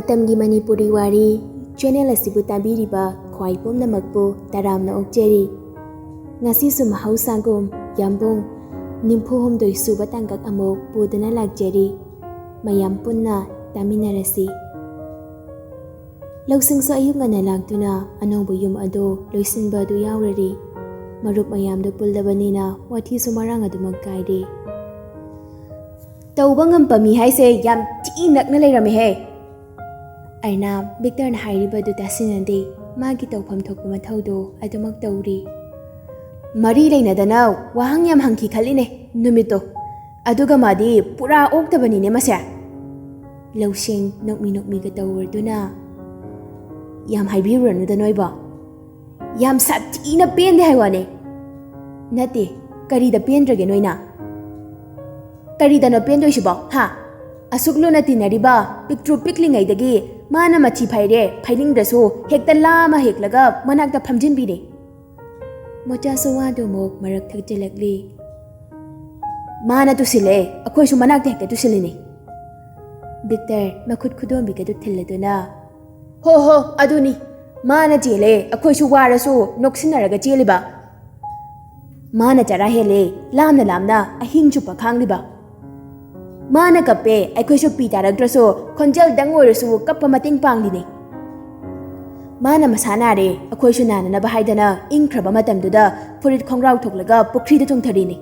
Matamgi Manipuri Wari channel asibu tabiriba khwai pumnamakpu taramna okjeri ngasisu mahausagum Yambung Nimphom doi suba tangkak amok pudana lagjeri mayam punna taminarasi Lausingso ayuk ngana lagtuna anongbu yum ado loisinba adu yaurari marup mayamdo puldabanina wathi sumarang adu magkaide Tauba ngampami haise yam ti nakna leirame he Aina Victor na hairiba du tasinande magi tawpham thokpa mathaudo adumak tawri Mari leinadana wahang yam hangki khaline numito aduga madi pura oktabani ne masya Lausing nokmi ga tawurduna Yam haibiru da noiba Yam satina pende haiwane Nati kari da pendrage noina Kari da no pendo shiba ha Asuklo na tinariba pictru piklingai dagi mana machi phaire phailing draso hekta lama heklaga manakta phamjin bide Mocha sowa do mok marak thakjelakli Mana tu sile akhoi su manakta hekta tu silini Victor makhut khudom bi kadu thilladuna Ho aduni mana jele akhoi su warasu noksinaraga jeliba Mana chara hele lamna ahing chupa khangliba Mana kape akhoi su pitaragraso khonjal dangorasu kappa mating panglini Mana masana re akhoi su nana na bahaidana ingkraba matamduda furit khongrau thoklaga pukri da tungtharini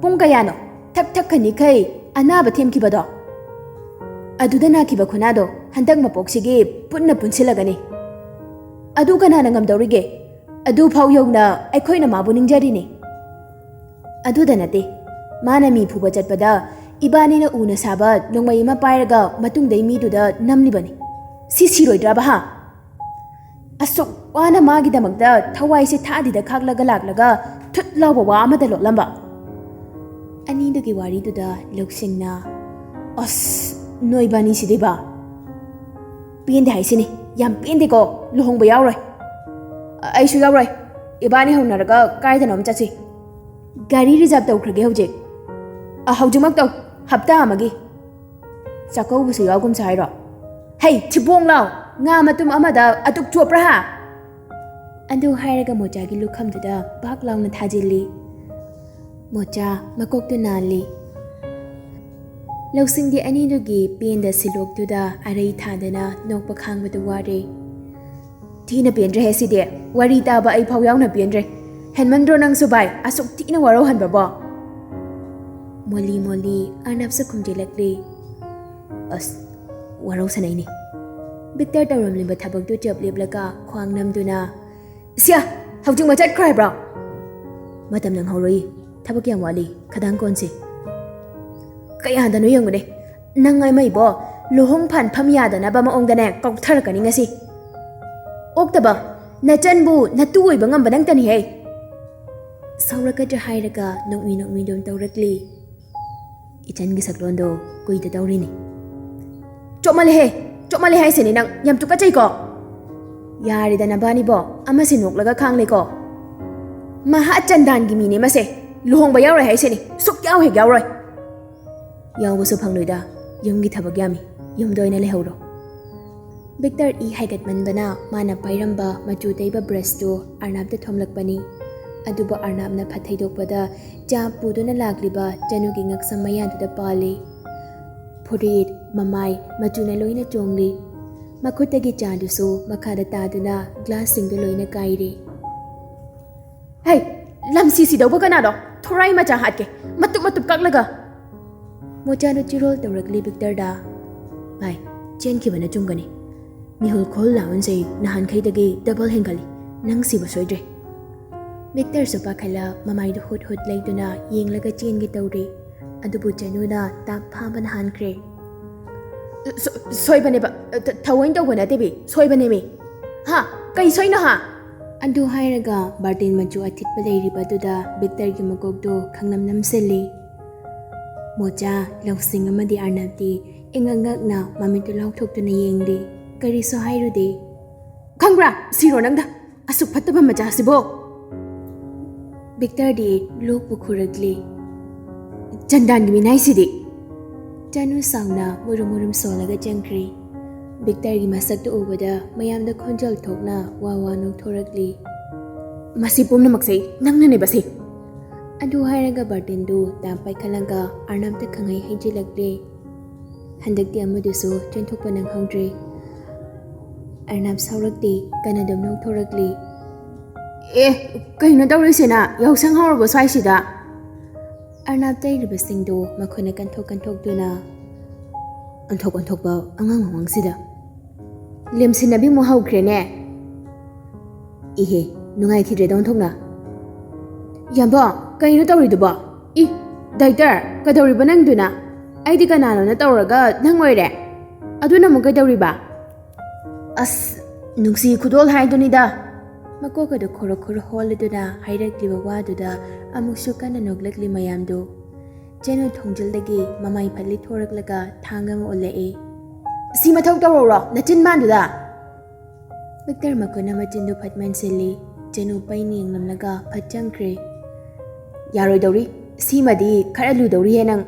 Pung kayano thak khani khai anaba themkibado Aduda nakiba khunado handak mapoksige punna punsilagani Adu kanana ngamdawrige adu phau yogna aikhoina mabu ningjarini Aduda nate Mana mi phuba chatpada ibani na una saba nongmai ma pairaga matungdai mi duda namlibani sisiroidra baha Asok wana magi damakda thawai se thadi da khaklaga laklaga thut lawba wa amada lolamba Ani dagi wari duda loksingna As noibani sideba Pende haisini yam pende ko lohongba yauroi Aishu yauroi ibani haunaraga kaidanom chatsi Gari reserve tawkrage hojik Haujumak taw hapta amagi Sakau busu yawgum sairo Hey thibong law nga matum amada atuk chopra ha Andu hairaga mocha gi lukhamduda bak lawna thajili Mocha makok tu nali Lausingdi ani dogi penda silok duda arai thadana nokpa khangbadu ware Tina pendre heside wari taba ai phau yawna pendre Henmandro nang subai asuk tina waro hanba ba Moli arnab sa khumjelakli As waro sanay ni Victor tawramlimba thabak du jab leblaga khwang namduna Siya haujung machat cry bro Matam nang hauroi thabak yang wali khadang konsi Kaya handa no yang ne nangai mai bo lohong phan phamya da na ba maong da ne kok thar kani ngasi Oktaba na chanbu na tuoi bangam banang tani he Sauraka ja hairaga nokmi dom tawrakli Ichan gi saklondo kuida tawrini Chokmale hai seni nang yam tuka chai ko Yari da nabani bo ama sinok khang le ko Maha chandan gi mine mase luhong ba yaw hai seni suk yaw he yaw roi Yaw su phangloida yum gi thabak yami yum doina le hawro Victor haigat manbana mana pairamba machu taiba brush to arnab da thomlakpani Aduba arnabna phathai cha puduna lagliba janugi ngaksam mayanduda pali Purit mamai machuna loina chongli makhutagi chandusu makhada taduna glass singdu loina kairi Hey lamsi si dawba kana do thorai macha hatke matup kaklaga Mochano chirol tawrakli Victor da Bai chen ki bana chungani Mihul khol lawan sei nahan khaidagi double hengali nang si basoidre Victor sopa khala mamai du hut laiduna yenglaga chen gi tawri adubu chanuna tap phaban hankre Soibane ba thawain tawbana tebi soibane mi Ha kai soina ha Andu hairaga Martin Manchu athitpa leiriba duda Victor gi makok do khangnam namseli Mocha lausing amadi arnabdi engangakna mamitu laukthokduna yengdi kari so hairudi Khangra siro nangda asuk phattaba macha sibo Victor di lok pukhuragli Chandan gi minai sidi Chanu sauna murum solaga jangkri ꯕꯤꯛꯇꯔꯒꯤ ꯃꯁꯛꯇꯨ ꯎꯕꯗ ꯃꯌꯥꯝꯗ ꯈꯣꯟꯖꯦꯜ ꯊꯣꯛꯅ ꯋꯥ ꯅꯣꯛꯊꯣꯔꯛꯂꯤ꯫ ꯃꯁꯤ ꯄꯨꯝꯅꯃꯛꯁꯦ ꯅꯪꯅꯅꯦꯕꯁꯦ꯫ ꯑꯗꯨ ꯍꯥꯏꯔꯒ ꯕꯥꯔꯇꯦꯟꯗꯨ ꯗꯥꯝ ꯄꯥꯏꯈꯠꯂꯒ ꯑꯔꯅꯕꯇ ꯈꯪꯍꯩ ꯍꯩꯖꯤꯜꯂꯛꯂꯦ꯫ ꯍꯟꯗꯛꯇꯤ ꯑꯃꯗꯨꯁꯨ ꯆꯦꯟꯊꯣꯛꯄ ꯅꯪꯍꯧꯗ꯭ꯔꯦ꯫ ꯑꯔꯅꯕ ꯁꯥꯎꯔꯛꯇꯦ, ꯀꯟꯅꯗꯨꯝ ꯅꯣꯛꯊꯣꯔꯛꯂꯤ꯫ ꯀꯩꯅꯣ ꯇꯧꯔꯤꯁꯤꯅ? ꯌꯥꯎꯁꯪ ꯍꯧꯔꯕꯣ ꯁ꯭ꯋꯥꯏꯁꯤꯗ? ꯑꯔꯅꯕ ꯇꯩꯔꯤꯕꯁꯤꯡꯗꯨ ꯃꯈꯣꯏꯅ ꯀꯟꯊꯣꯛꯇꯨꯅ ꯑꯣꯟꯊꯣꯛꯄ ꯑꯉꯥꯡ ꯃꯃꯥꯡꯁꯤꯗ ꯂꯦꯝꯁꯤꯟꯅꯕꯤ ꯑꯃꯨꯛ ꯍꯧꯈ꯭ꯔꯦꯅꯦ꯫ ꯏꯍꯦ, ꯅꯨꯡꯉꯥꯏꯈꯤꯗ꯭ꯔꯦꯗ ꯑꯣꯟꯊꯣꯛꯅ꯫ ꯌꯥꯝꯕꯣꯡ, ꯀꯩꯅꯣ ꯇꯧꯔꯤꯗꯨꯕꯣ? ꯗꯥꯏꯇꯔ, ꯀꯩꯗꯧꯔꯤꯕ ꯅꯪꯗꯨꯅ? ꯑꯩꯗꯤ ꯀꯅꯥꯅꯣꯅ ꯇꯧꯔꯒ ꯅꯪ ꯑꯣꯏꯔꯦ꯫ ꯑꯗꯨꯅ ꯑꯃꯨꯛ ꯀꯩꯗꯧꯔꯤꯕ? ꯑꯁ, ꯅꯨꯡꯁꯤ ꯈꯨꯗꯣꯜ ꯍꯥꯏꯗꯨꯅꯤꯗ꯫ ꯃꯀꯣꯛꯀꯗꯨ ꯈꯣꯔꯣ ꯍꯣꯜꯂꯗꯨꯅ ꯍꯥꯏꯔꯛꯂꯤꯕ ꯋꯥꯗꯨꯗ ꯑꯃꯨꯛꯁꯨ ꯀꯟꯅ ꯅꯣꯛꯂꯛꯂꯤ ꯃꯌꯥꯝꯗꯨ꯫ ꯆꯦꯅꯨ ꯊꯣꯡꯖꯤꯜꯗꯒꯤ ꯃꯃꯥꯏ ꯐꯠꯂꯤ ꯊꯣꯔꯛꯂꯒ ꯊꯥꯡ ꯑꯃ ꯑꯣꯜꯂꯛꯏ꯫ ꯁꯤ ꯃꯊꯧ ꯇꯧꯔꯧꯔꯣ ꯅꯆꯤꯟ ꯃꯥꯟꯗꯨꯗ꯫ ꯕꯤꯛꯇꯔ ꯃꯈꯨꯠꯅ ꯃꯆꯤꯟꯗꯨ ꯐꯠ ꯃꯦꯟꯁꯤꯜꯂꯤ꯫ ꯆꯦꯅꯨ ꯄꯩꯅ ꯌꯦꯡꯂꯝꯂꯒ ꯐꯠ ꯆꯪꯈ꯭ꯔꯦ꯫ ꯌꯥꯔꯣꯏꯗꯧꯔꯤ, ꯁꯤꯃꯗꯤ ꯈꯔ ꯂꯨꯗꯧꯔꯤꯍꯦ ꯅꯪ꯫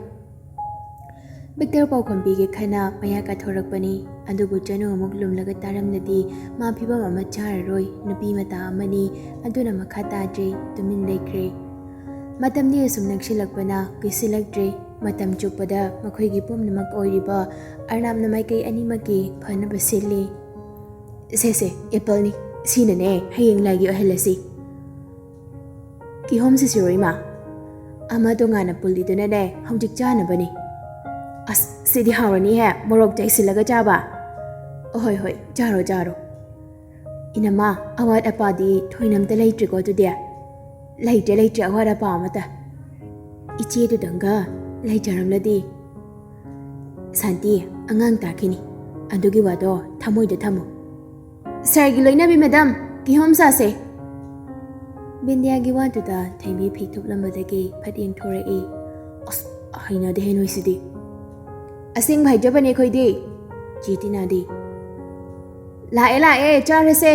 ꯕꯤꯛꯇꯔ ꯄꯥꯎꯈꯨꯝ ꯄꯤꯒꯦ ꯈꯟꯅ ꯃꯌꯥ ꯀꯥꯊꯣꯔꯛꯄꯅꯤ꯫ ꯑꯗꯨꯕꯨ ꯆꯦꯅꯨ ꯑꯃꯨꯛ ꯂꯨꯝꯂꯒ ꯇꯥꯔꯝꯂꯗꯤ ꯃꯥ ꯐꯤꯕꯝ ꯑꯃ ꯆꯥꯔꯔꯣꯏ꯫ ꯅꯨꯄꯤ ꯃꯇꯥ ꯑꯃꯅꯤ, ꯑꯗꯨꯅ ꯃꯈꯥ ꯇꯥꯗ꯭ꯔꯦ, ꯇꯨꯃꯤꯟ ꯂꯩꯈ꯭ꯔꯦ꯫ ꯃꯇꯝꯗꯤ ꯑꯁꯨꯝ ꯅꯛꯁꯤꯜꯂꯛꯄꯅ ꯀꯨꯏꯁꯤꯜꯂꯛꯇ꯭ꯔꯦ꯫ ꯃꯇꯝ ꯆꯨꯞꯄꯗ ꯃꯈꯣꯏꯒꯤ ꯄꯨꯝꯅꯃꯛ ꯑꯣꯏꯔꯤꯕ ꯑꯔꯅꯕꯅ ꯃꯥꯏꯀꯩ ꯑꯅꯤꯃꯛꯀꯤ ꯐꯅꯕ ꯁꯤꯜꯂꯤ꯫ ꯁꯦ ꯑꯦꯄꯜꯅꯤ, ꯁꯤꯅꯅꯦ ꯍꯌꯦꯡ ꯂꯥꯏꯒꯤ ꯑꯣꯏꯍꯜꯂꯁꯤ꯫ ꯀꯤꯍꯣꯝꯁꯤ ꯁꯤꯔꯣ ꯏꯃꯥ? ꯑꯃ ꯇꯣꯉꯥꯟꯅ ꯄꯨꯜꯂꯤꯗꯨꯅꯅꯦ ꯍꯧꯖꯤꯛ ꯆꯥꯅꯕꯅꯤ꯫ ꯑꯁ, ꯁꯤꯗꯤ ꯍꯥꯎꯔꯅꯤꯍꯦ, ꯃꯣꯔꯣꯛ ꯆꯥꯏꯁꯤꯜꯂꯒ ꯆꯥꯕ꯫ ꯍꯣꯏ, ꯆꯥꯔꯣ꯫ ꯏꯅꯝꯃ, ꯑꯋꯥꯠ ꯑꯄꯥꯗꯤ ꯊꯣꯏꯅꯝꯇ ꯂꯩꯇ꯭ꯔꯦꯀꯣ ꯑꯗꯨꯗꯤ? ꯂꯩꯇ꯭ꯔꯦ ꯑꯋꯥꯠ ꯑꯄꯥ ꯑꯃꯇ꯫ ꯏꯆꯦꯗꯨꯗꯪꯒ ꯂꯩꯖꯔꯝꯂꯗꯤ꯫ ꯁꯥꯟꯇꯤ, ꯑꯉꯥꯡ ꯇꯥꯈꯤꯅꯤ, ꯑꯗꯨꯒꯤ ꯋꯥꯗꯣ ꯊꯃꯣꯏꯗ ꯊꯝꯃꯨ꯫ ꯁꯥꯔꯒꯤ ꯂꯣꯏꯅꯕꯤ ꯃꯦꯗꯥꯝ, ꯀꯤꯍꯣꯝ ꯆꯥꯁꯦ꯫ ꯕꯤꯟꯗꯤꯌꯥꯒꯤ ꯋꯥꯗꯨꯗ ꯊꯩꯕꯤ ꯐꯤ ꯊꯨꯞꯂꯝꯕꯗꯒꯤ ꯐꯠ ꯌꯦꯡꯊꯣꯔꯛꯏ꯫ ꯑꯁ, ꯍꯩꯅꯗꯦꯍꯦ ꯅꯣꯏꯁꯤꯗꯤ꯫ ꯑꯁꯦꯡꯕ ꯍꯥꯏꯖꯕꯅꯦ ꯑꯩꯈꯣꯏꯗꯤ꯫ ꯆꯦ ꯇꯤꯅꯥꯗꯤ? ꯂꯥꯛꯑꯦ, ꯆꯥꯔꯁꯦ꯫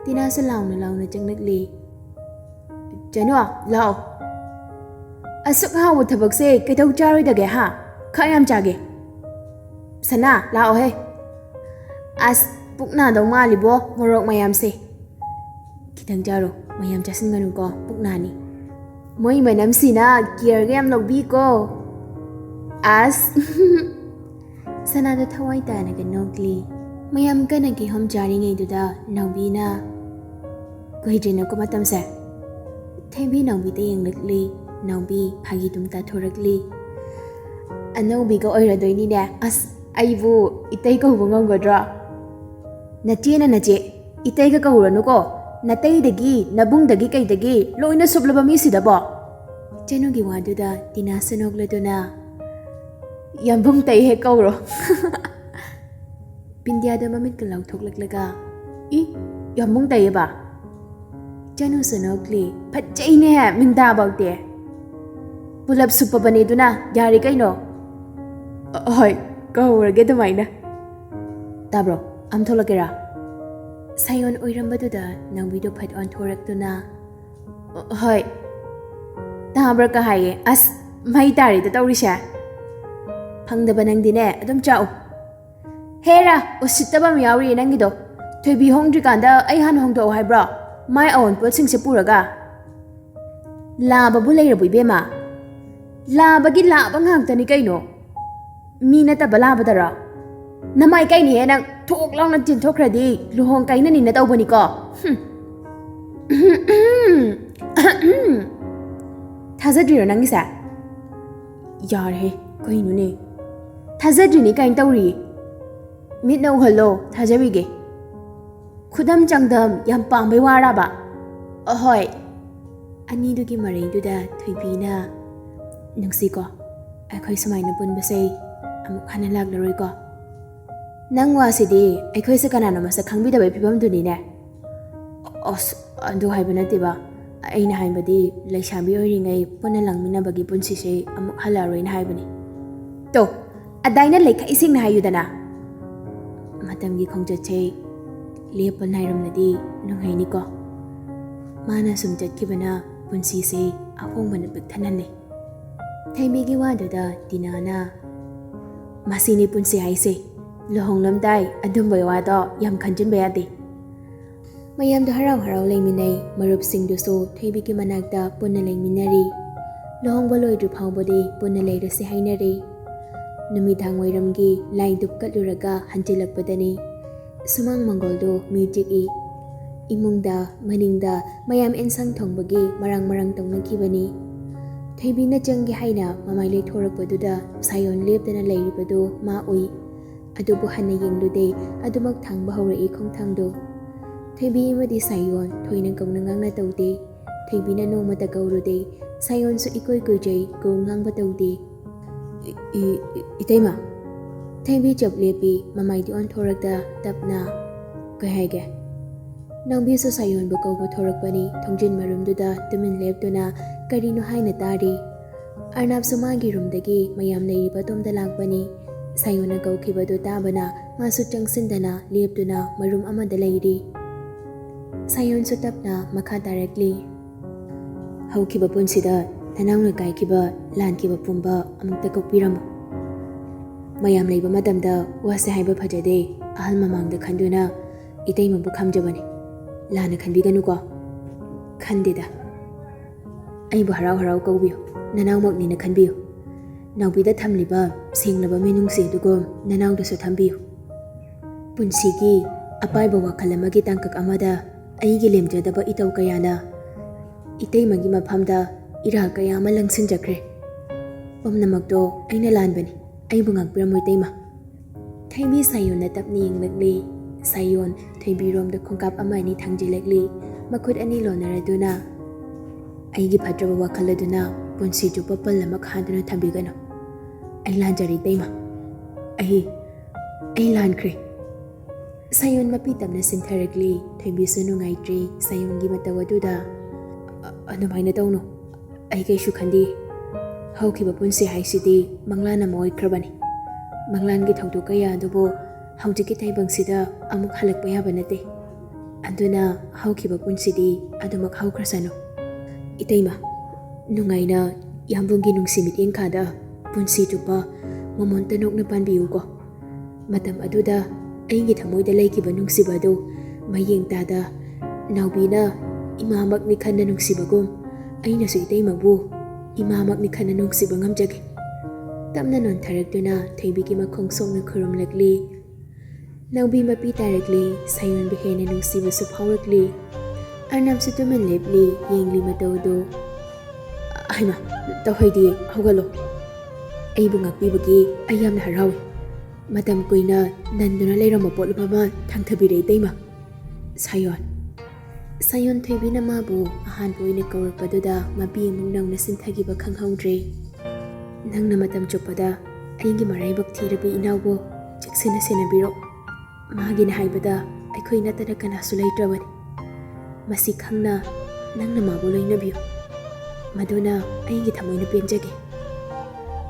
ꯇꯤꯅꯥꯁꯨ ꯂꯥꯎꯅ ꯆꯪꯂꯛꯂꯤ꯫ ꯆꯦꯅꯨ, ꯂꯥꯛꯑꯣ꯫ ꯑꯁꯨꯛ ꯍꯥꯎꯕ ꯊꯕꯛꯁꯦ ꯀꯩꯗꯧ ꯆꯥꯔꯣꯏꯗꯒꯦ ꯍꯥ? ꯈꯔ ꯌꯥꯝ ꯆꯥꯒꯦ꯫ ꯁꯅꯥ, ꯂꯥꯛꯑꯣꯍꯦ꯫ ꯑꯁ, ꯄꯨꯛ ꯅꯥꯗꯧ ꯃꯥꯜꯂꯤꯕꯣ ꯃꯣꯔꯣꯛ ꯃꯌꯥꯝꯁꯦ꯫ ꯈꯤꯇꯪ ꯆꯥꯔꯣ, ꯃꯌꯥꯝ ꯆꯥꯁꯤꯟꯒꯅꯨꯀꯣ, ꯄꯨꯛ ꯅꯥꯅꯤ꯫ ꯃꯣꯏ ꯃꯅꯝꯁꯤꯅ ꯀꯤꯌꯔꯒ ꯌꯥꯝ ꯂꯧꯕꯤꯀꯣ꯫ ꯑꯁ ꯁꯅꯥꯗꯣ ꯊꯋꯥꯏ ꯇꯥꯅꯒ ꯅꯣꯛꯂꯤ꯫ ꯃꯌꯥꯝ ꯀꯟꯅ ꯀꯤꯍꯣꯝ ꯆꯥꯔꯤꯉꯩꯗꯨꯗ ꯅꯥꯎꯕꯤꯅ ꯀꯨꯏꯗ꯭ꯔꯦꯅꯀꯣ ꯃꯇꯝꯁꯦ꯫ ꯊꯩꯕꯤ ꯅꯥꯎꯕꯤꯗ ꯌꯦꯡꯂꯛꯂꯤ꯫ ꯅꯥꯎꯕꯤ ꯐꯥꯒꯤ ꯗꯨꯝ ꯇꯥꯊꯣꯔꯛꯂꯤ꯫ ꯑꯅꯧꯕꯤꯒ ꯑꯣꯏꯔꯗꯣꯏꯅꯤꯅꯦ꯫ ꯑꯁ, ꯑꯩꯕꯨ ꯏꯇꯩ ꯀꯧꯕ ꯉꯝꯒꯗ꯭ꯔꯣ? ꯅꯆꯦꯅ ꯅꯆꯦ, ꯏꯇꯩꯒ ꯀꯧꯔꯅꯨꯀꯣ, ꯅꯇꯩꯗꯒꯤ ꯅꯕꯨꯡꯗꯒꯤ ꯀꯩꯗꯒꯤ ꯂꯣꯏꯅ ꯁꯨꯞꯂꯕ ꯃꯤꯁꯤꯗꯕꯣ꯫ ꯆꯦꯅꯨꯒꯤ ꯋꯥꯗꯨꯗ ꯇꯤꯅꯥꯁꯨ ꯅꯣꯛꯂꯗꯨꯅ ꯌꯥꯝꯕꯨꯡ ꯇꯩ ꯍꯦꯛ ꯀꯧꯔꯣ꯫ ꯕꯤꯟꯗꯤꯌꯥꯗ ꯃꯃꯤꯠꯀ ꯂꯥꯎꯊꯣꯛꯂꯛꯂꯒ ꯌꯥꯝꯕꯨꯡ ꯇꯩꯌꯦꯕ? ꯆꯦꯅꯨꯁꯨ ꯅꯣꯛꯂꯤ꯫ ꯐꯠꯖꯩꯅꯦ ꯃꯤꯡꯗꯥꯐꯥꯎꯗꯤ꯫ ꯄꯨꯂꯞ ꯁꯨꯞꯄꯕꯅꯦ ꯑꯗꯨꯅ, ꯌꯥꯔꯦ ꯀꯩꯅꯣ꯫ ꯍꯣꯏ, ꯀꯧꯔꯒꯦ ꯑꯗꯨꯃꯥꯏꯅ꯫ ꯇꯥꯕ꯭ꯔꯣ, ꯑꯝ ꯊꯣꯛꯂꯛꯀꯦꯔꯥ? ꯁꯥꯌꯣꯟ ꯑꯣꯏꯔꯝꯕꯗꯨꯗ ꯅꯥꯎꯕꯤꯗꯣ ꯐꯠ ꯑꯣꯟꯊꯣꯔꯛꯇꯨꯅ ꯍꯣꯏ, ꯇꯥꯕ꯭ꯔꯥ ꯀ ꯍꯥꯏꯌꯦ꯫ ꯑꯁ, ꯃꯩ ꯇꯥꯔꯤꯗ ꯇꯧꯔꯤꯁꯦ꯫ ꯐꯪꯗꯕ ꯅꯪꯗꯤꯅꯦ ꯑꯗꯨꯝ ꯆꯥꯎ꯫ ꯍꯦꯔꯥ, ꯎꯁꯤꯠꯇꯕ ꯑꯃ ꯌꯥꯎꯔꯤꯌꯦ ꯅꯪꯒꯤꯗꯣ꯫ ꯊꯣꯏꯕꯤ ꯍꯣꯡꯗ꯭ꯔꯤꯀꯥꯟꯗ ꯑꯩ ꯍꯥꯟꯅ ꯍꯣꯡꯗꯣꯛꯑꯣ ꯍꯥꯏꯕ꯭ꯔꯣ? ꯃꯥꯏ ꯑꯑꯣꯟꯄꯣꯠꯁꯤꯡꯁꯦ ꯄꯨꯔꯒ꯫ ꯂꯥꯕꯕꯨ ꯂꯩꯔꯕꯣ ꯏꯕꯦꯝꯃ? ꯂꯥꯕꯒꯤ ꯂꯥꯕ ꯉꯥꯛꯇꯅꯤ ꯀꯩꯅꯣ, ꯃꯤ ꯅꯠꯇꯕ ꯂꯥꯕꯗꯔꯣ? ꯅꯃꯥꯏ ꯀꯩꯅꯤꯍꯦ ꯅꯪ, ꯊꯣꯛ ꯂꯥꯎꯅ ꯆꯦꯟꯊꯣꯛꯈ꯭ꯔꯗꯤ ꯂꯨꯍꯣꯡ ꯀꯥꯏꯅꯅꯤꯅ ꯇꯧꯕꯅꯤꯀꯣ꯫ ꯊꯥꯖꯗ꯭ꯔꯤꯔꯣ ꯅꯪꯒꯤꯁꯦ? ꯌꯥꯔꯦꯍꯦ, ꯀꯩꯅꯣꯅꯦ? ꯊꯥꯖꯗ꯭ꯔꯤꯅꯤ ꯀꯥꯏꯅ ꯇꯧꯔꯤ꯫ ꯃꯤꯠꯅ ꯎꯍꯜꯂꯣ, ꯊꯥꯖꯕꯤꯒꯦ꯫ ꯈꯨꯗꯝ ꯆꯥꯡꯗꯝ ꯌꯥꯝ ꯄꯥꯝꯕꯩ ꯋꯥꯔꯕ? ꯑꯍꯣꯏ꯫ ꯑꯅꯤꯗꯨꯒꯤ ꯃꯔꯩꯗꯨꯗ ꯊꯣꯏꯕꯤꯅ ꯅꯨꯡꯁꯤꯀꯣ, ꯑꯩꯈꯣꯏ ꯁꯨꯃꯥꯏꯅ ꯄꯨꯟꯕꯁꯦ ꯑꯃꯨꯛ ꯍꯟꯅ ꯂꯥꯛꯂꯔꯣꯏꯀꯣ꯫ ꯅꯪ ꯋꯥꯁꯤꯗꯤ ꯑꯩꯈꯣꯏꯁꯦ ꯀꯅꯥꯅꯣ ꯃꯁꯛ ꯈꯪꯕꯤꯗꯕꯩ ꯐꯤꯕꯝꯗꯨꯅꯤꯅꯦ꯫ ꯑꯁ, ꯑꯗꯨ ꯍꯥꯏꯕ ꯅꯠꯇꯦꯕ꯫ ꯑꯩꯅ ꯍꯥꯏꯕꯗꯤ ꯂꯩꯁꯥꯕꯤ ꯑꯣꯏꯔꯤꯉꯩ ꯄꯨꯟꯅ ꯂꯥꯡꯃꯤꯟꯅꯕꯒꯤ ꯄꯨꯟꯁꯤꯁꯦ ꯑꯃꯨꯛ ꯍꯜꯂꯛꯑꯔꯣꯏꯅ ꯍꯥꯏꯕꯅꯤ꯫ ꯇꯣ, ꯑꯗꯥꯏꯅ ꯂꯩꯈꯩ ꯁꯦꯡꯅ ꯍꯥꯏꯌꯨꯗꯅ꯫ ꯃꯇꯝꯒꯤ ꯈꯣꯡꯆꯠꯁꯦ ꯂꯦꯞꯄ ꯅꯥꯏꯔꯝꯂꯗꯤ ꯅꯨꯡꯉꯥꯏꯅꯤꯀꯣ꯫ ꯃꯥꯅ ꯁꯨꯝ ꯆꯠꯈꯤꯕꯅ ꯄꯨꯟꯁꯤꯁꯦ ꯑꯍꯣꯡꯕꯅ ꯄꯤꯛ ꯊꯟꯍꯜꯂꯦ꯫ ꯊꯩꯕꯤꯒꯤ ꯋꯥꯗꯨꯗ ꯇꯤꯅꯥꯅ ꯃꯁꯤꯅꯤ ꯄꯨꯟꯁꯤ ꯍꯥꯏꯁꯦ, ꯂꯨꯍꯣꯡꯂꯝꯗꯥꯏ ꯑꯗꯨꯝꯕ ꯋꯥꯗꯣ ꯌꯥꯝ ꯈꯟꯖꯤꯟꯕ ꯌꯥꯗꯦ꯫ ꯃꯌꯥꯝꯗꯣ ꯍꯔꯥꯎ ꯍꯔꯥꯎ ꯂꯩꯃꯤꯟꯅꯩ꯫ ꯃꯔꯨꯞꯁꯤꯡꯗꯨꯁꯨ ꯊꯣꯏꯕꯤꯒꯤ ꯃꯅꯥꯛꯇ ꯄꯨꯟꯅ ꯂꯩꯃꯤꯟꯅꯔꯤ꯫ ꯂꯨꯍꯣꯡꯕ ꯂꯣꯏꯗ꯭ꯔꯤ ꯐꯥꯎꯕꯗꯤ ꯄꯨꯟꯅ ꯂꯩꯔꯁꯤ ꯍꯥꯏꯅꯔꯤ꯫ ꯅꯨꯃꯤꯗꯥꯡ ꯋꯥꯏꯔꯝꯒꯤ ꯂꯥꯏ ꯙꯨꯞ ꯀꯠꯂꯨꯔꯒ ꯍꯟꯖꯤꯜꯂꯛꯄꯗꯅꯤ ꯁꯨꯃꯥꯡ ꯃꯪꯒꯣꯜꯗꯨ ꯃꯤ ꯆꯤꯛꯏ꯫ ꯏꯃꯨꯡꯗ ꯃꯅꯤꯡꯗ ꯃꯌꯥꯝ ꯑꯦꯟꯁꯥꯡ ꯊꯣꯡꯕꯒꯤ ꯃꯔꯥꯡ ꯇꯧꯅꯈꯤꯕꯅꯤ꯫ ꯊꯣꯏꯕꯤꯅ ꯆꯪꯒꯦ ꯍꯥꯏꯅ ꯃꯃꯥꯏ ꯂꯩꯊꯣꯔꯛꯄꯗꯨꯗ ꯁꯥꯌꯣꯟ ꯂꯦꯞꯇꯅ ꯂꯩꯔꯤꯕꯗꯨ ꯃꯥ ꯎꯏ꯫ ꯑꯗꯨꯕꯨ ꯍꯟꯅ ꯌꯦꯡꯂꯨꯗꯦ ꯑꯗꯨꯃꯛ ꯊꯥꯡꯕ ꯍꯧꯔꯛꯏ ꯈꯣꯡꯊꯥꯡꯗꯨ꯫ ꯊꯣꯏꯕꯤ ꯑꯃꯗꯤ ꯁꯥꯌꯣꯟ ꯊꯣꯏꯅ ꯀꯧꯅ ꯉꯥꯡꯅ ꯇꯧꯗꯦ꯫ ꯊꯣꯏꯕꯤꯅ ꯅꯣꯡꯃꯇ ꯀꯧꯔꯨꯗꯦ꯫ ꯁꯥꯌꯣꯟꯁꯨ ꯏꯀꯨꯏ ꯀꯨꯏꯖꯩ ꯀꯧ ꯉꯥꯡꯕ ꯇꯧꯗꯦ꯫ ꯏꯇꯩꯃ꯫ ꯊꯣꯏꯕꯤ ꯆꯞ ꯂꯦꯞꯄꯤ ꯃꯃꯥꯏꯗꯤ ꯑꯣꯟꯊꯣꯔꯛꯇ ꯇꯞꯅ ꯀꯩ ꯍꯥꯏꯒꯦ? ꯅꯥꯎꯕꯤꯁꯨ ꯁꯥꯌꯣꯟꯕꯨ ꯀꯧꯕ ꯊꯣꯔꯛꯄꯅꯤ ꯊꯣꯡꯖꯤꯟ ꯃꯔꯨꯝꯗꯨꯗ ꯇꯨꯃꯤꯟ ꯂꯦꯞꯇꯨꯅ ꯀꯔꯤꯅꯣ ꯍꯥꯏꯅ ꯇꯥꯔꯤ꯫ ꯑꯔꯅꯥꯞꯁꯨ ꯃꯥꯒꯤ ꯔꯨꯝꯗꯒꯤ ꯃꯌꯥꯝ ꯂꯩꯔꯤꯕ ꯇꯣꯝꯗ ꯂꯥꯛꯄꯅꯤ꯫ ꯁꯥꯌꯣꯟꯅ ꯀꯧꯈꯤꯕꯗꯨ ꯇꯥꯕꯅ ꯃꯥꯁꯨ ꯆꯪꯁꯤꯟꯗꯅ ꯂꯦꯞꯇꯨꯅ ꯃꯔꯨꯝ ꯑꯃꯗ ꯂꯩꯔꯤ꯫ ꯁꯥꯌꯣꯟꯁꯨ ꯇꯞꯅ ꯃꯈꯥ ꯇꯥꯔꯛꯂꯤ꯫ ꯍꯧꯈꯤꯕ ꯄꯨꯟꯁꯤꯗ ꯅꯅꯥꯎꯅ ꯀꯥꯏꯈꯤꯕ ꯂꯥꯟꯈꯤꯕ ꯄꯨꯝꯕ ꯑꯃꯨꯛꯇ ꯀꯣꯛꯄꯤꯔꯝꯃꯨ꯫ ꯃꯌꯥꯝ ꯂꯩꯕ ꯃꯇꯝꯗ ꯋꯥꯁꯦ ꯍꯥꯏꯕ ꯐꯖꯗꯦ ꯑꯍꯜ ꯃꯃꯥꯡꯗ ꯈꯟꯗꯨꯅ ꯏꯇꯩꯃꯕꯨ ꯈꯝꯖꯕꯅꯤ꯫ ꯂꯥꯟꯅ ꯈꯟꯕꯤꯒꯅꯨꯀꯣ꯫ ꯈꯟꯗꯦꯗ꯫ ꯑꯩꯕꯨ ꯍꯔꯥꯎ ꯍꯔꯥꯎ ꯀꯧꯕꯤꯌꯨ ꯅꯅꯥꯎꯃꯛꯅꯤꯅ ꯈꯟꯕꯤꯌꯨ꯫ ꯅꯥꯎꯕꯤꯗ ꯊꯝꯂꯤꯕ ꯁꯦꯡꯂꯕ ꯃꯤꯅꯨꯡꯁꯤ ꯑꯗꯨꯒꯨꯝ ꯅꯅꯥꯎꯗꯁꯨ ꯊꯝꯕꯤꯌꯨ꯫ ꯄꯨꯟꯁꯤꯒꯤ ꯑꯄꯥꯏꯕ ꯋꯥꯈꯜ ꯑꯃꯒꯤ ꯇꯥꯡꯀꯛ ꯑꯃꯗ ꯑꯩꯒꯤ ꯂꯦꯝꯖꯗꯕ ꯏꯇꯧ ꯀꯌꯥꯅ ꯏꯇꯩꯃꯒꯤ ꯃꯐꯝꯗ ꯏꯔꯥꯜ ꯀꯌꯥ ꯑꯃ ꯂꯪꯁꯤꯟꯖꯈ꯭ꯔꯦ꯫ ꯄꯨꯝꯅꯃꯛꯇꯣ ꯑꯩꯅ ꯂꯥꯟꯕꯅꯤ꯫ ꯑꯩꯕꯨ ꯉꯥꯛꯄꯤꯔꯝꯃꯨ ꯏꯇꯩꯃ꯫ ꯊꯣꯏꯕꯤ ꯁꯥꯌꯣꯟꯅ ꯇꯞꯅ ꯌꯦꯡꯂꯛꯂꯤ꯫ ꯁꯥꯌꯣꯟ ꯊꯣꯏꯕꯤꯔꯣꯝꯗ ꯈꯣꯡꯀꯥꯞ ꯑꯃ ꯑꯅꯤ ꯊꯥꯡꯖꯤꯜꯂꯛꯂꯤ꯫ ꯃꯈꯨꯠ ꯑꯅꯤ ꯂꯣꯟꯅꯔꯗꯨꯅ ꯑꯩꯒꯤ ꯐꯠꯇ꯭ꯔꯕ ꯋꯥꯈꯜ ꯑꯗꯨꯅ ꯄꯨꯟꯁꯤ ꯆꯨꯞꯄ ꯄꯜ ꯑꯃ ꯈꯥꯗꯨꯅ ꯊꯝꯕꯤꯒꯅꯨ꯫ ꯑꯩ ꯂꯥꯟꯖꯔꯦ ꯏꯇꯩꯃ꯫ ꯑꯩ ꯂꯥꯟꯈ꯭ꯔꯦ꯫ ꯁꯥꯌꯣꯟ ꯃꯄꯤ ꯇꯞꯅ ꯆꯤꯟꯊꯔꯛꯂꯤ꯫ ꯊꯣꯏꯕꯤꯁꯨ ꯅꯨꯡꯉꯥꯏꯇ꯭ꯔꯤ ꯁꯥꯌꯣꯟꯒꯤ ꯃꯇꯧ ꯑꯗꯨꯗ꯫ ꯑꯗꯨꯃꯥꯏꯅ ꯇꯧꯅꯨ꯫ ꯑꯩ ꯀꯩꯁꯨ ꯈꯟꯗꯦ꯫ ꯍꯧꯈꯤꯕ ꯄꯨꯟꯁꯤ ꯍꯥꯏꯁꯤꯗꯤ ꯃꯪꯂꯥꯟ ꯑꯃ ꯑꯣꯏꯈ꯭ꯔꯕꯅꯤ꯫ ꯃꯪꯂꯥꯟꯒꯤ ꯊꯧꯗꯣꯛ ꯀꯌꯥ ꯑꯗꯨꯕꯨ ꯍꯧꯖꯤꯛꯀꯤ ꯇꯥꯏꯕꯪꯁꯤꯗ ꯑꯃꯨꯛ ꯍꯜꯂꯛꯄ ꯌꯥꯕ ꯅꯠꯇꯦ꯫ ꯑꯗꯨꯅ ꯍꯧꯈꯤꯕ ꯄꯨꯟꯁꯤꯗꯤ ꯑꯗꯨꯃꯛ ꯍꯧꯈ꯭ꯔꯁꯅꯨ꯫ ꯏꯇꯩꯃ ꯅꯨꯡꯉꯥꯏꯅ ꯌꯥꯝꯕꯨꯡꯒꯤ ꯅꯨꯡꯁꯤ ꯃꯤꯠꯌꯦꯡꯈꯥꯗ ꯄꯨꯟꯁꯤ ꯆꯨꯞꯄ ꯃꯃꯣꯟꯇ ꯅꯣꯛꯅ ꯄꯥꯟꯕꯤꯌꯨꯀꯣ꯫ ꯃꯇꯝ ꯑꯗꯨꯗ ꯑꯩꯒꯤ ꯊꯃꯣꯏꯗ ꯂꯩꯈꯤꯕ ꯅꯨꯡꯁꯤꯕ ꯑꯗꯨ ꯃꯌꯦꯡ ꯇꯥꯗ ꯅꯥꯎꯕꯤꯅ ꯏꯃꯥꯃꯛꯅꯤ ꯈꯟꯅ ꯅꯨꯡꯁꯤꯕꯒꯨꯝ ꯑꯩꯅꯁꯨ ꯏꯇꯩꯃꯕꯨ ꯏꯃꯥꯃꯛꯅꯤ ꯈꯟꯅ ꯅꯨꯡꯁꯤꯕ ꯉꯝꯖꯒꯦ꯫ ꯇꯞꯅ ꯅꯣꯟꯊꯔꯛꯇꯨꯅ ꯊꯣꯏꯕꯤꯒꯤ ꯃꯈꯣꯡ ꯁꯣꯛꯅ ꯈꯨꯔꯨꯝꯂꯛꯂꯤ꯫ ꯅꯥꯎꯕꯤ ꯃꯄꯤ ꯇꯥꯔꯛꯂꯤ꯫ ꯁꯥꯌꯣꯟꯕꯨ ꯍꯦꯟꯅ ꯅꯨꯡꯁꯤꯕꯁꯨ ꯐꯥꯎꯔꯛꯂꯤ꯫ ꯑꯔꯅꯥꯞꯁꯨ ꯇꯨꯃꯤꯟ ꯂꯦꯞꯂꯤ ꯌꯦꯡꯂꯤ ꯃꯇꯧꯗꯨ꯫ ꯍꯩꯃꯥ ꯇꯧꯍꯩꯗꯦ ꯍꯧꯒꯠꯂꯣ꯫ ꯑꯩꯕꯨ ꯉꯥꯛꯄꯤꯕꯒꯤ ꯑꯩ ꯌꯥꯝꯅ ꯍꯔꯥꯎꯏ꯫ ꯃꯇꯝ ꯀꯨꯏꯅ ꯅꯟꯗꯨꯅ ꯂꯩꯔꯝꯕ ꯄꯣꯠꯂꯨꯝ ꯑꯃ ꯊꯥꯡꯊꯕꯤꯔꯦ ꯏꯇꯩꯃ꯫ ꯁꯥꯌꯣꯟ ꯊꯣꯏꯕꯤꯅ ꯃꯥꯕꯨ ꯑꯍꯥꯟꯕ ꯑꯣꯏꯅ ꯀꯧꯔꯛꯄꯗꯨꯗ ꯃꯄꯤ ꯑꯃꯨꯛ ꯅꯧꯅ ꯆꯤꯟꯊꯈꯤꯕ ꯈꯪꯍꯧꯗ꯭ꯔꯦ꯫ ꯅꯪꯅ ꯃꯇꯝ ꯆꯨꯞꯄꯗ ꯑꯩꯒꯤ ꯃꯔꯥꯏꯕꯛ ꯊꯤꯔꯕ ꯏꯅꯥꯎꯕꯨ ꯆꯦꯛꯁꯤꯟꯅ ꯁꯦꯟꯅꯕꯤꯔꯣ꯫ ꯃꯥꯒꯤꯅ ꯍꯥꯏꯕꯗ ꯑꯩꯈꯣꯏ ꯅꯠꯇꯅ ꯀꯅꯥꯁꯨ ꯂꯩꯇ꯭ꯔꯕꯅꯤ꯫ ꯃꯁꯤ ꯈꯪꯅ ꯅꯪꯅ ꯃꯥꯕꯨ ꯂꯣꯏꯅꯕꯤꯌꯨ꯫ ꯃꯗꯨꯅ ꯑꯩꯒꯤ ꯊꯃꯣꯏꯅ ꯄꯦꯟꯖꯒꯦ꯫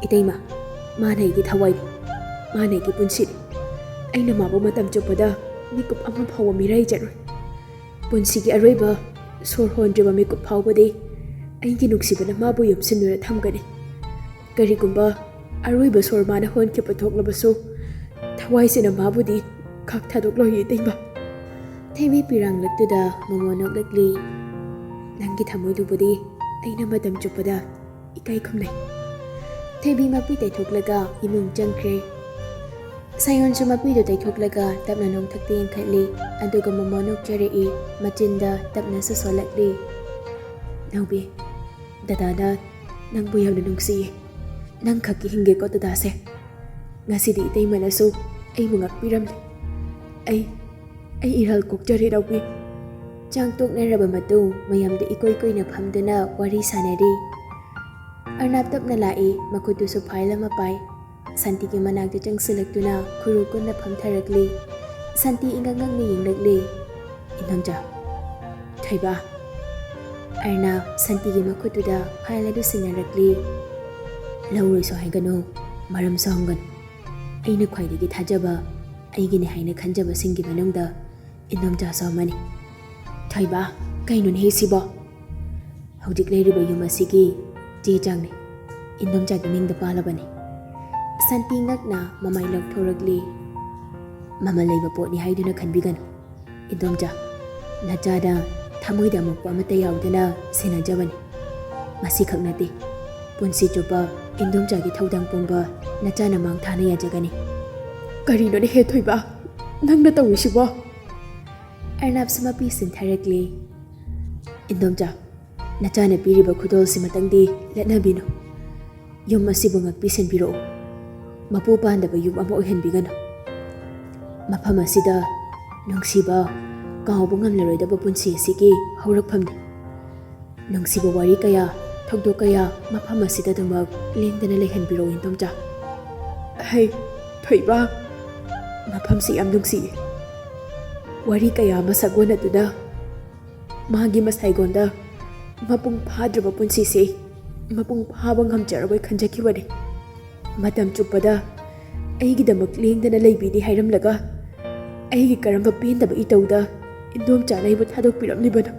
ꯏꯇꯩꯃ ꯃꯥꯅ ꯑꯩꯒꯤ ꯊꯋꯥꯏꯅꯤ꯫ ꯃꯥꯅ ꯑꯩꯒꯤ ꯄꯨꯟꯁꯤꯅꯤ꯫ ꯑꯩꯅ ꯃꯥꯕꯨ ꯃꯇꯝ ꯆꯨꯞꯄꯗ ꯃꯤꯀꯨꯞ ꯑꯃ ꯐꯥꯎꯕ ꯃꯤꯔꯥꯏꯖꯔꯣꯏ꯫ ꯄꯨꯟꯁꯤꯒꯤ ꯑꯔꯣꯏꯕ ꯁꯣꯔ ꯍꯣꯟꯗ꯭ꯔꯤꯕ ꯃꯤꯀꯨꯞ ꯐꯥꯎꯕꯗꯤ ꯑꯩꯒꯤ ꯅꯨꯡꯁꯤꯕꯅ ꯃꯥꯕꯨ ꯌꯣꯝꯁꯤꯟꯗꯨꯅ ꯊꯝꯒꯅꯤ꯫ ꯀꯔꯤꯒꯨꯝꯕ ꯑꯔꯣꯏꯕ ꯁꯣꯔ ꯃꯥꯅ ꯍꯣꯟꯈꯤꯕ ꯊꯣꯛꯂꯕꯁꯨ ꯊꯋꯥꯏꯁꯤꯅ ꯃꯥꯕꯨꯗꯤ ꯈꯥꯛ ꯊꯥꯗꯣꯛꯂꯣꯏ ꯏꯇꯩꯃ꯫ ꯊꯣꯏꯕꯤ ꯄꯤꯔꯥꯡꯂꯛꯇꯨꯗ ꯃꯣꯃꯣ ꯅꯣꯛꯂꯛꯂꯤ꯫ ꯅꯪꯒꯤ ꯊꯃꯣꯏꯗꯨꯕꯨꯗꯤ ꯑꯩꯅ ꯃꯇꯝ ꯆꯨꯞꯄꯗ ꯏꯀꯥꯏ ꯈꯨꯝꯅꯩ꯫ ꯊꯣꯏꯕꯤ ꯃꯄꯤ ꯇꯩꯊꯣꯛꯂꯒ ꯏꯃꯨꯡ ꯆꯪꯈ꯭ꯔꯦ꯫ ꯁꯥꯌꯣꯟꯁꯨ ꯃꯄꯤꯗꯨ ꯇꯩꯊꯣꯛꯂꯒ ꯇꯞꯅ ꯅꯣꯡꯊꯛꯇ ꯌꯦꯡꯈꯠꯂꯤ꯫ ꯑꯗꯨꯒ ꯃꯣꯃꯣ ꯅꯣꯛꯆꯔꯛꯏ꯫ ꯃꯆꯤꯟꯗ ꯇꯞꯅꯁꯨ ꯁꯣꯜꯂꯛꯂꯤ꯫ ꯅꯥꯎꯕꯤ ꯗꯗꯥꯅ ꯅꯪꯕꯨ ꯌꯥꯝꯅ ꯅꯨꯡꯁꯤꯌꯦ꯫ ꯅꯪ ꯈꯛꯀꯤ ꯍꯤꯡꯒꯦꯀꯣ ꯗꯗꯥꯁꯦ꯫ ꯉꯁꯤꯗꯤ ꯏꯇꯩꯃꯅꯁꯨ ꯑꯩꯕꯨ ꯉꯥꯛꯄꯤꯔꯝꯂꯦ꯫ ꯑꯩ ꯏꯔꯥꯜ ꯀꯣꯛꯆꯔꯦ ꯅꯥꯎꯕꯤ꯫ ꯆꯥꯛ ꯇꯣꯛꯅꯔꯕ ꯃꯇꯨꯡ ꯃꯌꯥꯝꯗ ꯏꯀꯣꯏ ꯀꯣꯏꯅ ꯐꯝꯗꯨꯅ ꯋꯥꯔꯤ ꯁꯥꯟꯅꯔꯤ꯫ ꯑꯔꯅꯥꯞ ꯇꯞꯅ ꯂꯥꯛꯏ꯫ ꯃꯈꯨꯠꯇꯨꯁꯨ ꯐꯥꯏꯜ ꯑꯃ ꯄꯥꯏ꯫ ꯁꯥꯟꯇꯤꯒꯤ ꯃꯅꯥꯛꯇ ꯆꯪꯁꯤꯜꯂꯛꯇꯨꯅ ꯈꯨꯔꯨ ꯀꯨꯟꯅ ꯐꯝꯊꯔꯛꯂꯤ꯫ ꯁꯥꯟꯇꯤ ꯏꯉꯛ ꯉꯛꯅ ꯌꯦꯡꯂꯛꯂꯤ꯫ ꯏꯟꯗꯣꯝꯆꯥ ꯊꯣꯏꯕ꯫ ꯑꯔꯅꯥꯞ ꯁꯥꯟꯇꯤꯒꯤ ꯃꯈꯨꯠꯇꯨꯗ ꯐꯥꯏꯜ ꯑꯗꯨ ꯁꯤꯟꯅꯔꯛꯂꯤ꯫ ꯂꯧꯔꯣꯏꯁꯨ ꯍꯥꯏꯒꯅꯨ ꯃꯔꯝꯁꯨ ꯍꯪꯒꯅꯨ꯫ ꯑꯩꯅ ꯈ꯭ꯋꯥꯏꯗꯒꯤ ꯊꯥꯖꯕ ꯑꯩꯒꯤꯅꯤ ꯍꯥꯏꯅ ꯈꯟꯖꯕꯁꯤꯡꯒꯤ ꯃꯅꯨꯡꯗ ꯏꯟꯗꯣꯝꯆꯥꯁꯨ ꯑꯃꯅꯤ꯫ ꯊꯣꯏꯕ ꯀꯩꯅꯣꯅꯦ ꯁꯤꯕꯣ? ꯍꯧꯖꯤꯛ ꯂꯩꯔꯤꯕ ꯌꯨꯝ ꯑꯁꯤꯒꯤ ꯆꯦ ꯆꯥꯡꯅꯤ꯫ ꯏꯟꯗꯣꯝꯆꯥꯒꯤ ꯃꯤꯡꯗ ꯄꯥꯜꯂꯕꯅꯤ꯫ ꯁꯥꯟꯇꯤ ꯉꯛꯅ ꯃꯃꯥꯏ ꯂꯧꯊꯣꯔꯛꯂꯤ꯫ ꯃꯃꯜ ꯂꯩꯕ ꯄꯣꯠꯅꯤ ꯍꯥꯏꯗꯨꯅ ꯈꯟꯕꯤꯒꯅꯨ ꯏꯟꯗꯣꯝꯆꯥ ꯅꯆꯥꯗ ꯊꯃꯣꯏꯗ ꯑꯃꯨꯛꯄ ꯑꯃꯠꯇ ꯌꯥꯎꯗꯅ ꯁꯦꯟꯅꯖꯕꯅꯤ ꯃꯁꯤꯈꯛ ꯅꯠꯇꯦ ꯄꯨꯟꯁꯤ ꯆꯨꯞꯄ ꯏꯟꯗꯣꯝꯆꯥꯒꯤ ꯊꯧꯗꯥꯡ ꯄꯨꯝꯕ ꯅꯆꯥꯅ ꯃꯥꯡ ꯊꯥꯅ ꯌꯥꯖꯒꯅꯤ ꯀꯔꯤꯅꯣꯅꯦ ꯍꯦ ꯊꯣꯏꯕ ꯅꯪꯅ ꯇꯧꯔꯤꯁꯤꯕꯣ ꯑꯔꯅꯥꯞꯁꯨ ꯃꯄꯤ ꯁꯤꯟꯊꯔꯛꯂꯤ ꯏꯟꯗꯣꯝꯆꯥ ꯅꯆꯥꯅ ꯄꯤꯔꯤꯕ ꯈꯨꯗꯣꯜꯁꯤꯃꯇꯪꯗꯤ ꯂꯦꯠꯅꯕꯤꯅꯨ ꯌꯨꯝ ꯑꯁꯤꯕꯨ ꯉꯥꯛꯄꯤ ꯁꯦꯟꯕꯤꯔꯛꯎ ꯃꯄꯨ ꯄꯥꯟꯗꯕ ꯌꯨꯝ ꯑꯃ ꯑꯣꯏꯍꯟꯕꯤꯒꯅꯨ ꯃꯐꯝ ꯑꯁꯤꯗ ꯅꯨꯡꯁꯤꯕ ꯀꯥꯎꯕ ꯉꯝꯂꯔꯣꯏꯗꯕ ꯄꯨꯟꯁꯤ ꯑꯁꯤꯒꯤ ꯍꯧꯔꯛꯐꯝꯅꯤ ꯅꯨꯡꯁꯤꯕ ꯋꯥꯔꯤ ꯀꯌꯥ ꯊꯧꯗꯣꯛ ꯀꯌꯥ ꯃꯐꯝ ꯑꯁꯤꯗ ꯑꯗꯨꯃꯛ ꯂꯦꯡꯗꯅ ꯂꯩꯍꯟꯕꯤꯔꯛꯎ ꯏꯟꯗꯣꯝꯆꯥ ꯍꯩ ꯊꯣꯏꯕ ꯃꯐꯝꯁꯤ ꯌꯥꯝ ꯅꯨꯡꯁꯤꯌꯦ ꯋꯥꯔꯤ ꯀꯌꯥ ꯑꯃ ꯁꯛꯑꯣꯟꯅꯗꯨꯅ ꯃꯥꯒꯤ ꯃꯁꯥꯏꯒꯣꯟꯗ ꯃꯄꯨꯡ ꯐꯥꯗ꯭ꯔꯕ ꯄꯨꯟꯁꯤꯁꯦ ꯃꯄꯨꯡ ꯐꯥꯕ ꯉꯝꯖꯔꯔꯣꯏ ꯈꯟꯖꯈꯤꯕꯅꯤ ꯃꯇꯝ ꯆꯨꯞꯄꯗ ꯑꯩꯒꯤꯗꯃꯛ ꯂꯦꯡꯗꯅ ꯂꯩꯕꯤꯅꯤ ꯍꯥꯏꯔꯝꯂꯒ ꯑꯩꯒꯤ ꯀꯔꯝꯕ ꯄꯦꯟꯗꯕ ꯏꯇꯧꯗ ꯏꯟꯗꯣꯝꯆꯥꯅ ꯑꯩꯕꯨ ꯊꯥꯗꯣꯛꯄꯤꯔꯝꯂꯤꯕꯅꯣ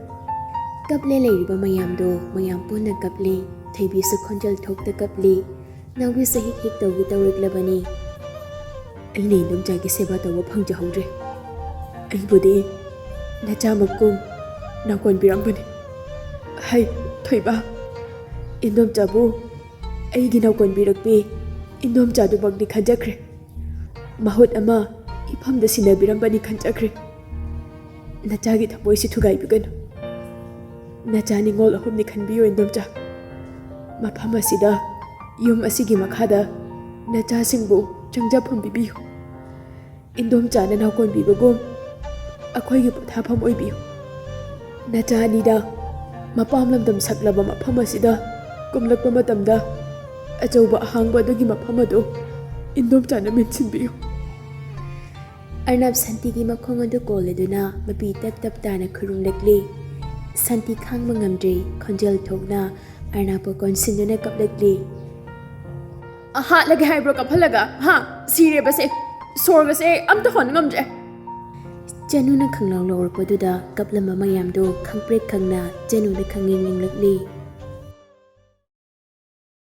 ꯀꯞꯂꯦ ꯂꯩꯔꯤꯕ ꯃꯌꯥꯝꯗꯣ ꯃꯌꯥꯝ ꯄꯨꯟꯅ ꯀꯞꯂꯤ ꯊꯣꯏꯕꯤꯁꯨ ꯈꯣꯟꯖꯦꯜ ꯊꯣꯛꯇ ꯀꯞꯂꯤ ꯅꯥꯎꯕꯤꯁꯨ ꯍꯤꯛ ꯍꯤꯛ ꯇꯧꯒꯤ ꯇꯧꯔꯛꯂꯕꯅꯤ ꯑꯩꯅ ꯏꯟꯗꯣꯝꯆꯥꯒꯤ ꯁꯦꯕꯥ ꯇꯧꯕ ꯐꯪꯖꯍꯧꯗ꯭ꯔꯦ ꯑꯩꯕꯨꯗꯤ ꯅꯆꯥꯃꯛꯀꯨꯝ ꯅꯥꯎꯀꯣꯟꯕꯤꯔꯝꯕꯅꯤ ꯍꯩ ꯊꯣꯏꯕ ꯏꯟꯗꯣꯝꯆꯥꯕꯨ ꯑꯩꯒꯤ ꯅꯥꯎꯀꯣꯟꯕꯤꯔꯛꯄꯤ ꯏꯟꯗꯣꯝꯆꯥꯗꯨꯃꯛꯅꯤ ꯈꯟꯖꯈ꯭ꯔꯦ ꯃꯍꯨꯠ ꯑꯃ ꯏꯐꯝꯗ ꯁꯤꯟꯅꯕꯤꯔꯝꯕꯅꯤ ꯈꯟꯖꯈ꯭ꯔꯦ ꯅꯆꯥꯒꯤ ꯊꯃꯣꯏꯁꯤ ꯊꯨꯒꯥꯏꯕꯤꯒꯅꯨ ꯅꯆꯥ ꯅꯤꯡꯉꯣꯜ ꯑꯍꯨꯝꯅꯤ ꯈꯟꯕꯤꯌꯨ ꯏꯟꯗꯣꯝꯆꯥ ꯃꯐꯝ ꯑꯁꯤꯗ ꯌꯨꯝ ꯑꯁꯤꯒꯤ ꯃꯈꯥꯗ ꯅꯆꯥꯁꯤꯡꯕꯨ ꯆꯪꯖꯐꯝ ꯄꯤꯕꯤꯌꯨ ꯏꯟꯗꯣꯝꯆꯥꯅ ꯅꯥꯎꯀꯣꯟꯕꯤꯕꯒꯨꯝ ꯑꯩꯈꯣꯏꯒꯤ ꯄꯣꯊꯥꯐꯝ ꯑꯣꯏꯕꯤꯌꯨ ꯅꯆꯥ ꯑꯅꯤꯗ ꯃꯄꯥꯝ ꯂꯝꯗꯝ ꯁꯛꯂꯕ ꯃꯐꯝ ꯑꯁꯤꯗ ꯀꯨꯝꯂꯛꯄ ꯃꯇꯝꯗ ꯑꯆꯧꯕ ꯑꯍꯥꯡꯕ ꯑꯗꯨꯒꯤ ꯃꯐꯝ ꯑꯗꯨ ꯏꯟꯗꯣꯝꯆꯥꯅ ꯃꯦꯟꯁꯤꯟꯕꯤꯌꯨ ꯑꯔꯅꯕ ꯁꯟꯇꯤꯒꯤ ꯃꯈꯣꯡ ꯑꯗꯨ ꯀꯣꯜꯂꯗꯨꯅ ꯃꯄꯤ ꯇꯞ ꯇꯞ ꯇꯥꯅ ꯈꯨꯔꯨꯝꯂꯛꯂꯤ ꯁꯟꯇꯤ ꯈꯥꯡꯕ ꯉꯝꯗ꯭ꯔꯤ ꯈꯣꯟꯖꯦꯜ ꯊꯣꯛꯅ ꯑꯔꯅꯕꯄꯨ ꯀꯣꯟꯁꯤꯟꯗꯨꯅ ꯀꯞꯂꯛꯂꯤ ꯍꯥꯠꯂꯒꯦ ꯍꯥꯏꯕ꯭ꯔꯣ ꯀꯞꯍꯜꯂꯒ ꯁꯤꯔꯦꯕꯁꯦ ꯁꯣꯔꯒꯁꯦ ꯑꯝꯇ ꯍꯣꯟ ꯉꯝꯗ꯭ꯔꯦ ꯆꯅꯨꯅ ꯈꯪꯂꯥꯎ ꯂꯧꯔꯛꯄꯗꯨꯗ ꯀꯞꯂꯝꯕ ꯃꯌꯥꯝꯗꯣ ꯈꯪꯄ꯭ꯔꯦꯛ ꯈꯪꯅ ꯆꯅꯨꯗ ꯈꯪꯅꯤꯡꯂꯛꯂꯤ